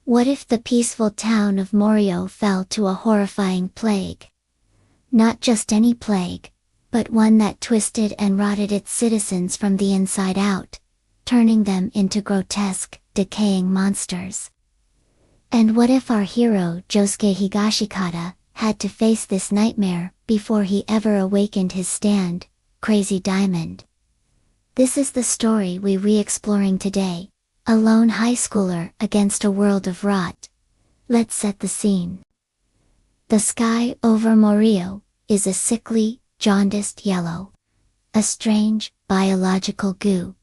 What if the peaceful town of MORIOH fell to a horrifying plague? Not just any plague, but one that twisted and rotted its citizens from the inside out, turning them into grotesque, decaying monsters. And what if our hero Josuke Higashikata had to face this nightmare before he ever awakened his stand, Crazy Diamond? This is the story we re-exploring today, a lone high schooler against a world of rot. Let's set the scene. The sky over MORIOH is a sickly, jaundiced yellow. A strange, biological goo,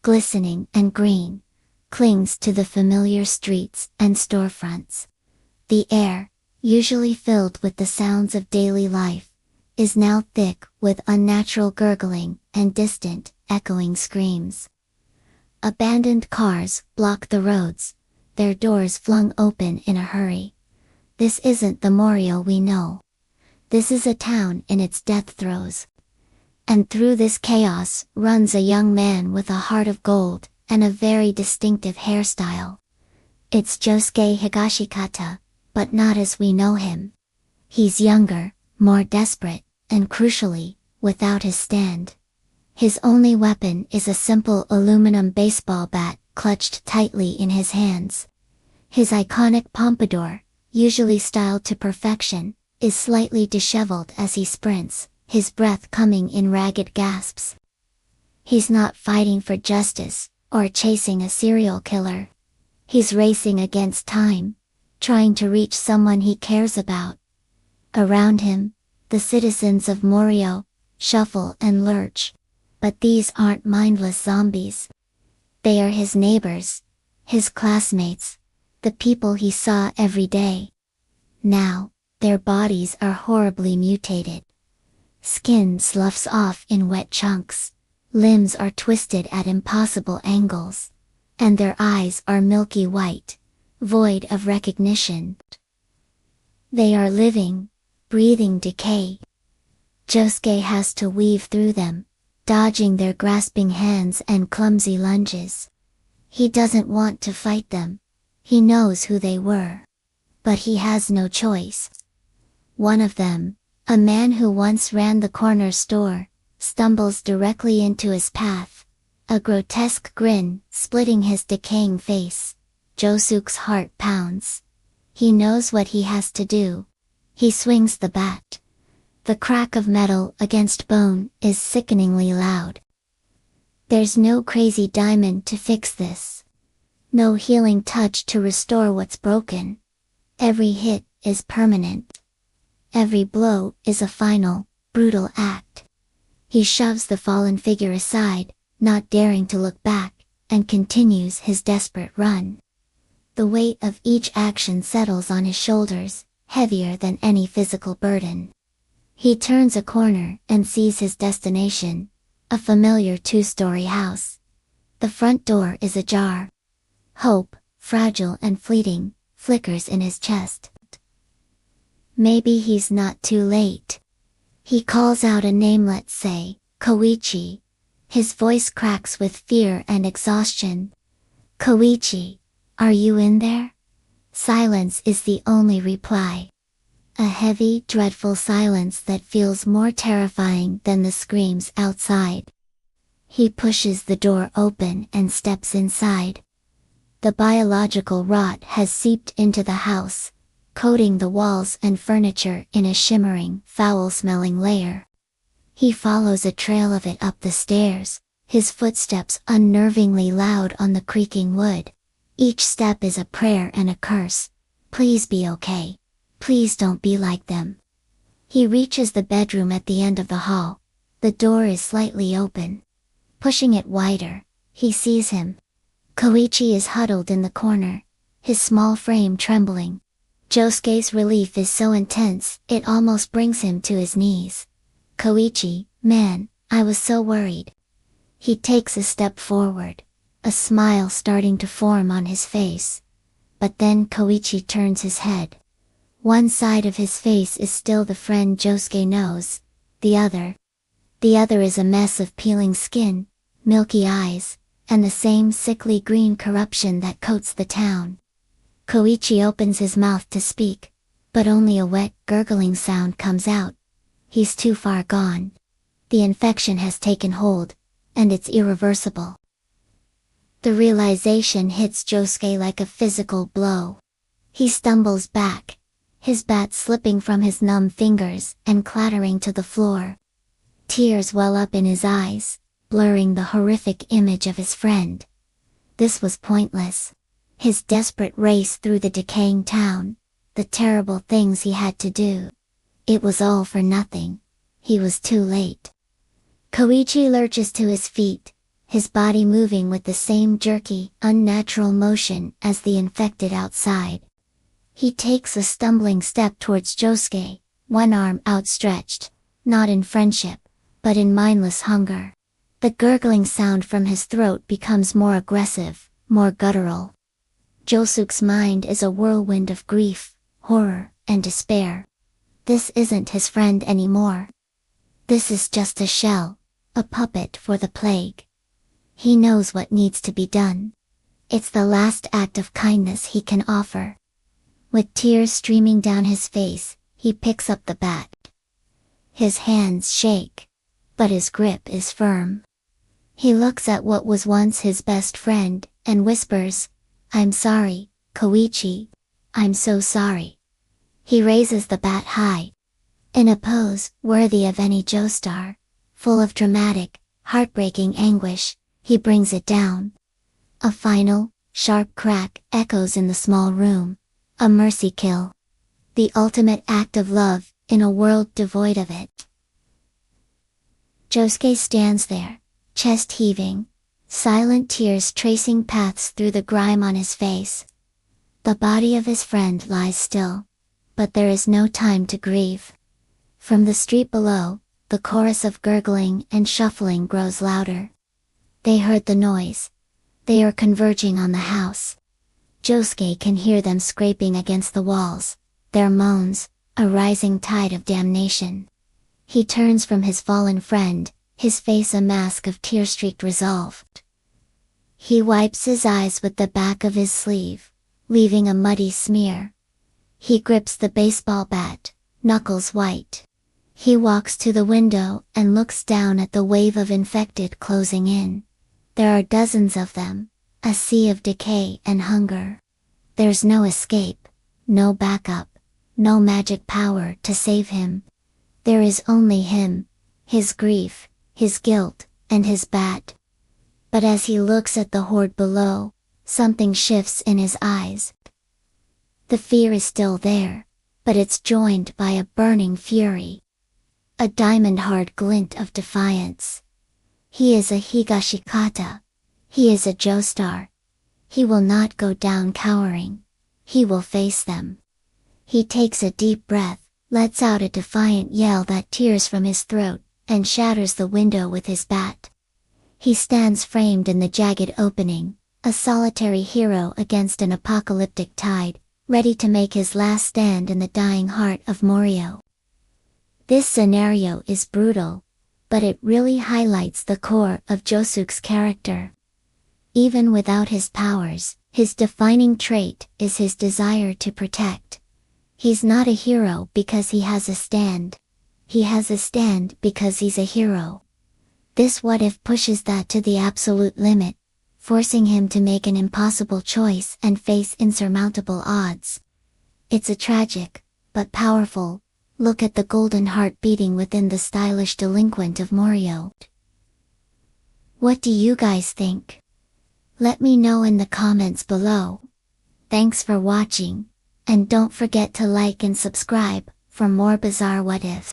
glistening and green, clings to the familiar streets and storefronts. The air, usually filled with the sounds of daily life, is now thick with unnatural gurgling and distant, echoing screams. Abandoned cars block the roads, their doors flung open in a hurry. This isn't the MORIOH we know. This is a town in its death throes. And through this chaos runs a young man with a heart of gold and a very distinctive hairstyle. It's Josuke Higashikata, but not as we know him. He's younger, more desperate, and crucially, without his stand. His only weapon is a simple aluminum baseball bat clutched tightly in his hands. His iconic pompadour, usually styled to perfection, is slightly disheveled as he sprints, his breath coming in ragged gasps. He's not fighting for justice, or chasing a serial killer. He's racing against time, trying to reach someone he cares about. Around him, the citizens of MORIOH shuffle and lurch. But these aren't mindless zombies. They are his neighbors, his classmates, the people he saw every day. Now, their bodies are horribly mutated. Skin sloughs off in wet chunks, limbs are twisted at impossible angles, and their eyes are milky white, void of recognition. They are living, breathing decay. Josuke has to weave through them, dodging their grasping hands and clumsy lunges. He doesn't want to fight them. He knows who they were. But he has no choice. One of them, a man who once ran the corner store, stumbles directly into his path, a grotesque grin splitting his decaying face. Josuke's heart pounds. He knows what he has to do. He swings the bat. The crack of metal against bone is sickeningly loud. There's no Crazy Diamond to fix this. No healing touch to restore what's broken. Every hit is permanent. Every blow is a final, brutal act. He shoves the fallen figure aside, not daring to look back, and continues his desperate run. The weight of each action settles on his shoulders, heavier than any physical burden. He turns a corner and sees his destination, a familiar two-story house. The front door is ajar. Hope, fragile and fleeting, flickers in his chest. Maybe he's not too late. He calls out a name, let's say, Koichi. His voice cracks with fear and exhaustion. Koichi, are you in there? Silence is the only reply. A heavy, dreadful silence that feels more terrifying than the screams outside. He pushes the door open and steps inside. The biological rot has seeped into the house, coating the walls and furniture in a shimmering, foul-smelling layer. He follows a trail of it up the stairs, his footsteps unnervingly loud on the creaking wood. Each step is a prayer and a curse. Please be okay. Please don't be like them. He reaches the bedroom at the end of the hall. The door is slightly open. Pushing it wider, he sees him. Koichi is huddled in the corner, his small frame trembling. Josuke's relief is so intense, it almost brings him to his knees. Koichi, man, I was so worried. He takes a step forward, a smile starting to form on his face. But then Koichi turns his head. One side of his face is still the friend Josuke knows, the other is a mess of peeling skin, milky eyes, and the same sickly green corruption that coats the town. Koichi opens his mouth to speak, but only a wet, gurgling sound comes out. He's too far gone. The infection has taken hold, and it's irreversible. The realization hits Josuke like a physical blow. He stumbles back, his bat slipping from his numb fingers and clattering to the floor. Tears well up in his eyes, blurring the horrific image of his friend. This was pointless. His desperate race through the decaying town, the terrible things he had to do. It was all for nothing. He was too late. Koichi lurches to his feet, his body moving with the same jerky, unnatural motion as the infected outside. He takes a stumbling step towards Josuke, one arm outstretched, not in friendship, but in mindless hunger. The gurgling sound from his throat becomes more aggressive, more guttural. Josuke's mind is a whirlwind of grief, horror, and despair. This isn't his friend anymore. This is just a shell, a puppet for the plague. He knows what needs to be done. It's the last act of kindness he can offer. With tears streaming down his face, he picks up the bat. His hands shake, but his grip is firm. He looks at what was once his best friend, and whispers, "I'm sorry, Koichi. I'm so sorry." He raises the bat high. In a pose worthy of any Joestar, full of dramatic, heartbreaking anguish, he brings it down. A final, sharp crack echoes in the small room. A mercy kill. The ultimate act of love, in a world devoid of it. Josuke stands there, chest heaving, silent tears tracing paths through the grime on his face. The body of his friend lies still, but there is no time to grieve. From the street below, the chorus of gurgling and shuffling grows louder. They heard the noise. They are converging on the house. Josuke can hear them scraping against the walls, their moans, a rising tide of damnation. He turns from his fallen friend, his face a mask of tear-streaked resolve. He wipes his eyes with the back of his sleeve, leaving a muddy smear. He grips the baseball bat, knuckles white. He walks to the window and looks down at the wave of infected closing in. There are dozens of them, a sea of decay and hunger. There's no escape, no backup, no magic power to save him. There is only him, his grief, his guilt, and his bat. But as he looks at the horde below, something shifts in his eyes. The fear is still there, but it's joined by a burning fury. A diamond-hard glint of defiance. He is a Higashikata. He is a Joestar. He will not go down cowering. He will face them. He takes a deep breath, lets out a defiant yell that tears from his throat, and shatters the window with his bat. He stands framed in the jagged opening, a solitary hero against an apocalyptic tide, ready to make his last stand in the dying heart of MORIOH. This scenario is brutal, but it really highlights the core of Josuke's character. Even without his powers, his defining trait is his desire to protect. He's not a hero because he has a stand. He has a stand because he's a hero. This what-if pushes that to the absolute limit, forcing him to make an impossible choice and face insurmountable odds. It's a tragic, but powerful, look at the golden heart beating within the stylish delinquent of MORIOH. What do you guys think? Let me know in the comments below. Thanks for watching, and don't forget to like and subscribe for more bizarre what-ifs.